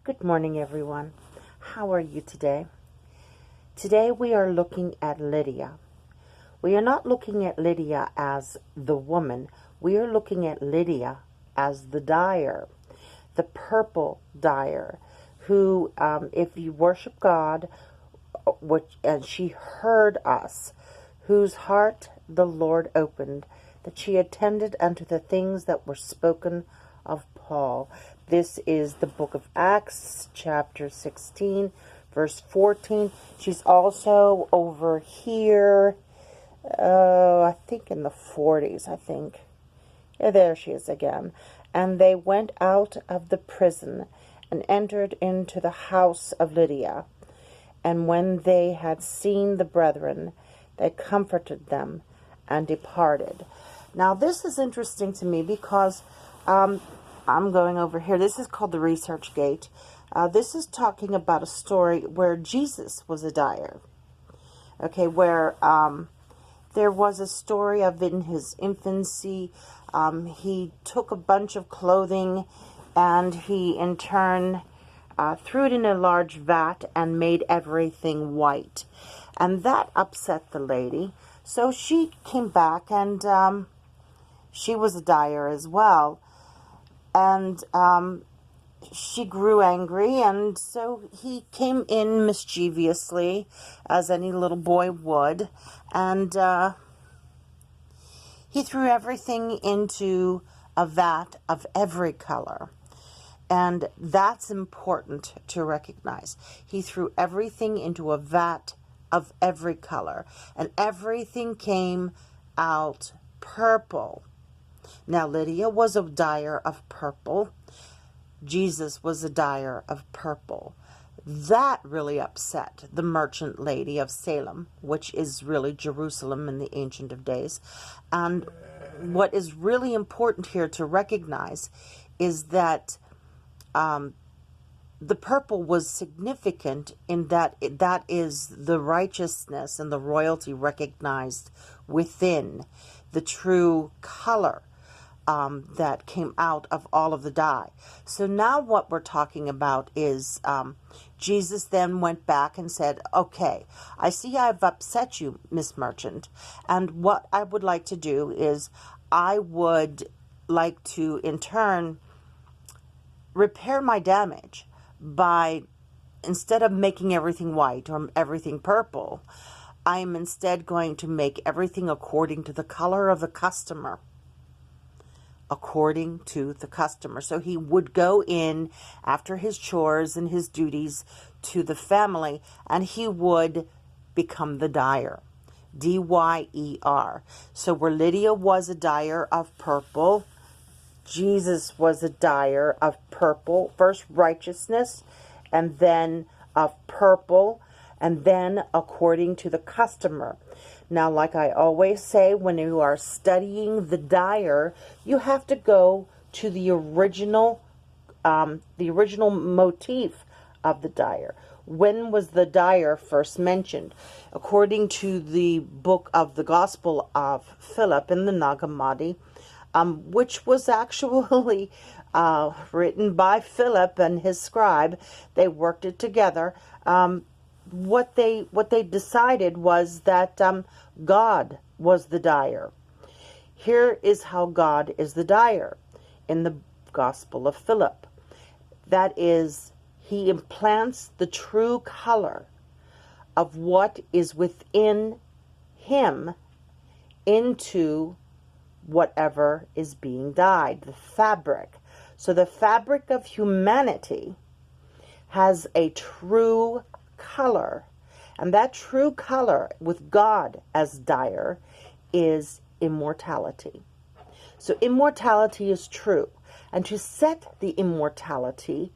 Good morning, everyone. How are you today? Today we are looking at Lydia. We are not looking at Lydia as the woman. We are looking at Lydia as the dyer, the purple dyer, who, if you worship God, and she heard us, whose heart the Lord opened, that she attended unto the things that were spoken of Paul. This is the book of Acts, chapter 16, verse 14. She's also over here, I think in the 40s, I think. Yeah, there she is again. And they went out of the prison and entered into the house of Lydia. And when they had seen the brethren, they comforted them and departed. Now, this is interesting to me because I'm going over here. This is called the Research Gate. This is talking about a story where Jesus was a dyer. Okay, where there was a story of in his infancy, he took a bunch of clothing and he in turn threw it in a large vat and made everything white. And that upset the lady. So she came back and she was a dyer as well. And she grew angry, and so he came in mischievously, as any little boy would, and he threw everything into a vat of every color. And that's important to recognize. He threw everything into a vat of every color, and everything came out purple. Now, Lydia was a dyer of purple. Jesus was a dyer of purple. That really upset the merchant lady of Salem, which is really Jerusalem in the Ancient of Days. And what is really important here to recognize is that the purple was significant in that that is the righteousness and the royalty recognized within the true color that came out of all of the dye. So now what we're talking about is Jesus then went back and said, okay, I see I've upset you, Miss Merchant, and what I would like to do is I would like to, in turn, repair my damage by, instead of making everything white or everything purple, I am instead going to make everything according to the color of the customer. According to the customer. So he would go in after his chores and his duties to the family, and he would become the dyer. D-Y-E-R. So where Lydia was a dyer of purple, Jesus was a dyer of purple. First righteousness, and then of purple, and then according to the customer. Now, like I always say, when you are studying the dyer, you have to go to the original motif of the dyer. When was the dyer first mentioned? According to the book of the Gospel of Philip in the Nag Hammadi, which was actually written by Philip and his scribe. They worked it together. What they decided was that God was the dyer. Here is how God is the dyer in the Gospel of Philip. That is, he implants the true color of what is within him into whatever is being dyed, the fabric. So the fabric of humanity has a true color, and that true color with God as dyer is immortality. So immortality is true, and to set the immortality,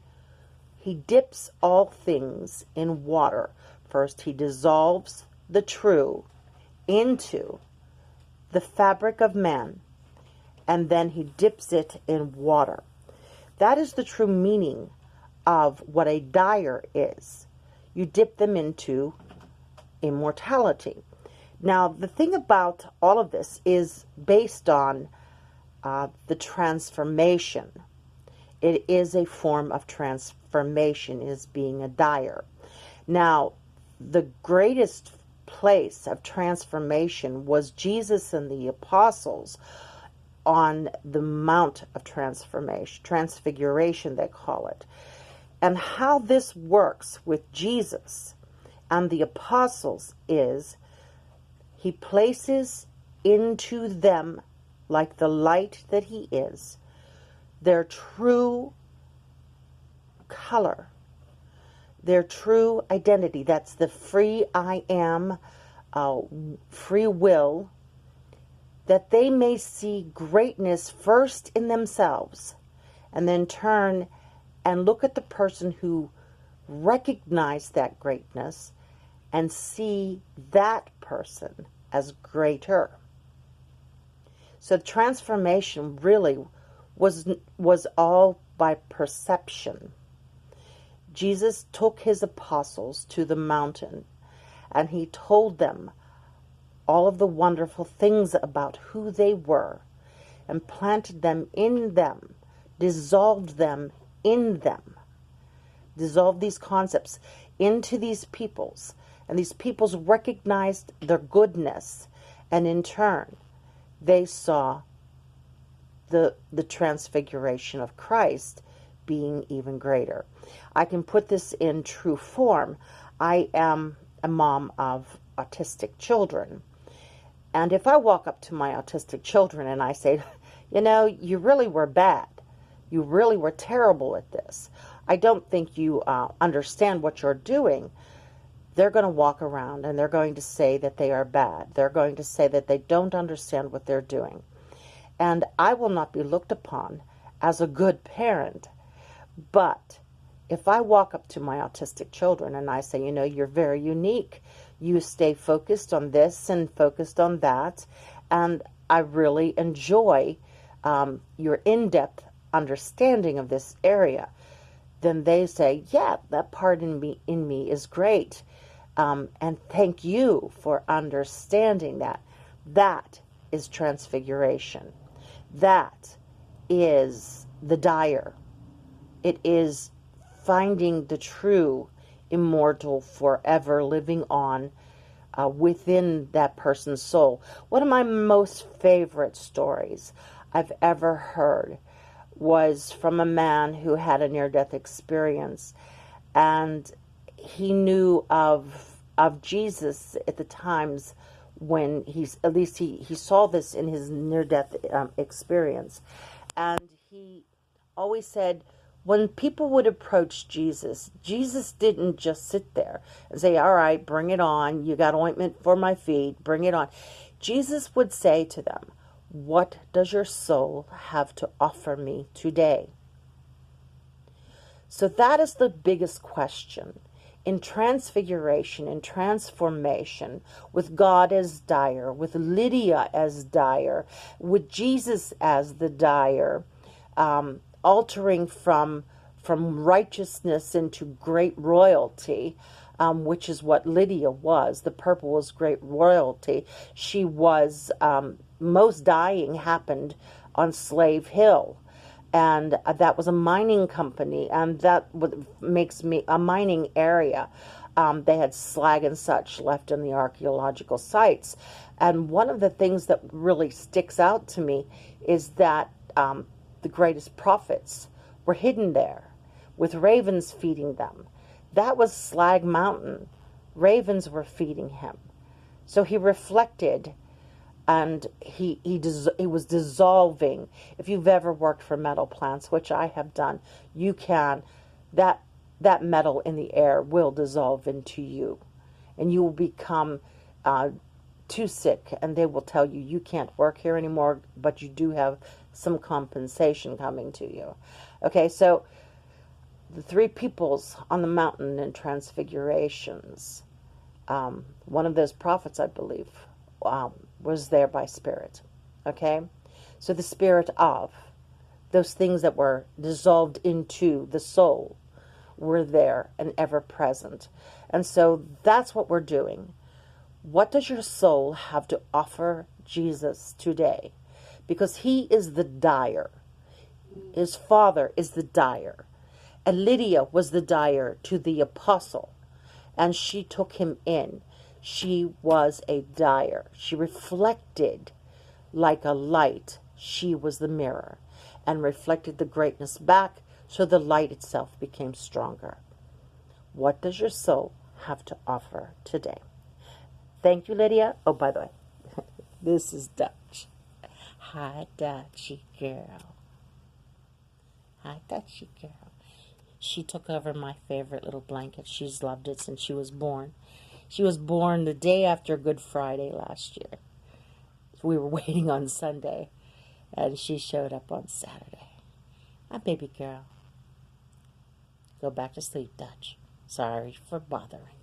he dips all things in water. First he dissolves the true into the fabric of man, and then he dips it in water. That is the true meaning of what a dyer is. You dip them into immortality. Now, the thing about all of this is based on the transformation It is a form of transformation, is being a dyer. Now, the greatest place of transformation was Jesus and the apostles on the Mount of Transformation, Transfiguration they call it. And how this works with Jesus and the apostles is he places into them, like the light that he is, their true color, their true identity. That's the free I am, free will, that they may see greatness first in themselves and then turn and look at the person who recognized that greatness and see that person as greater. So transformation really was all by perception. Jesus took his apostles to the mountain and he told them all of the wonderful things about who they were and planted them in them, dissolved them in them, dissolved these concepts into these peoples. And these peoples recognized their goodness, and in turn, they saw the transfiguration of Christ being even greater. I can put this in true form. I am a mom of autistic children. And if I walk up to my autistic children and I say, you know, you really were bad. You really were terrible at this. I don't think you understand what you're doing. They're going to walk around and they're going to say that they are bad. They're going to say that they don't understand what they're doing. And I will not be looked upon as a good parent. But if I walk up to my autistic children and I say, you know, you're very unique. You stay focused on this and focused on that. And I really enjoy your in-depth understanding of this area. Then they say, yeah, that part in me is great. And thank you for understanding that. That is transfiguration. That is the dyer. It is finding the true immortal forever living on within that person's soul. One of my most favorite stories I've ever heard was from a man who had a near-death experience, and he knew of Jesus at the times when he saw this in his near-death experience. And he always said, when people would approach Jesus, Jesus didn't just sit there and say, all right, bring it on. You got ointment for my feet. Bring it on. Jesus would say to them, what does your soul have to offer me today? So that is the biggest question. In transfiguration, in transformation, with God as dyer, with Lydia as dyer, with Jesus as the dyer, altering from righteousness into great royalty, which is what Lydia was. The purple was great royalty. She was, most dying happened on Slave Hill. And that was a mining company, and that makes me a mining area. They had slag and such left in the archaeological sites. And one of the things that really sticks out to me is that the greatest prophets were hidden there with ravens feeding them. That was Slag Mountain. Ravens were feeding him. So he reflected, and he was dissolving. If you've ever worked for metal plants, which I have done, you can, that metal in the air will dissolve into you, and you will become too sick, and they will tell you you can't work here anymore, but you do have some compensation coming to you. Okay, so the three peoples on the mountain in Transfigurations, one of those prophets, I believe, was there by spirit. Okay, so the spirit of those things that were dissolved into the soul were there and ever present. And so that's what we're doing. What does your soul have to offer Jesus today? Because he is the dyer. His father is the dyer. And Lydia was the dyer to the apostle. And she took him in. She was a dyer. She reflected like a light. She was the mirror and reflected the greatness back, so the light itself became stronger. What does your soul have to offer today? Thank you, Lydia. Oh, by the way, this is Dutch. Hi, Dutchy girl. Hi, Dutchy girl. She took over my favorite little blanket. She's loved it since she was born. She was born the day after Good Friday last year. We were waiting on Sunday, and she showed up on Saturday. My baby girl. Go back to sleep, Dutch. Sorry for bothering.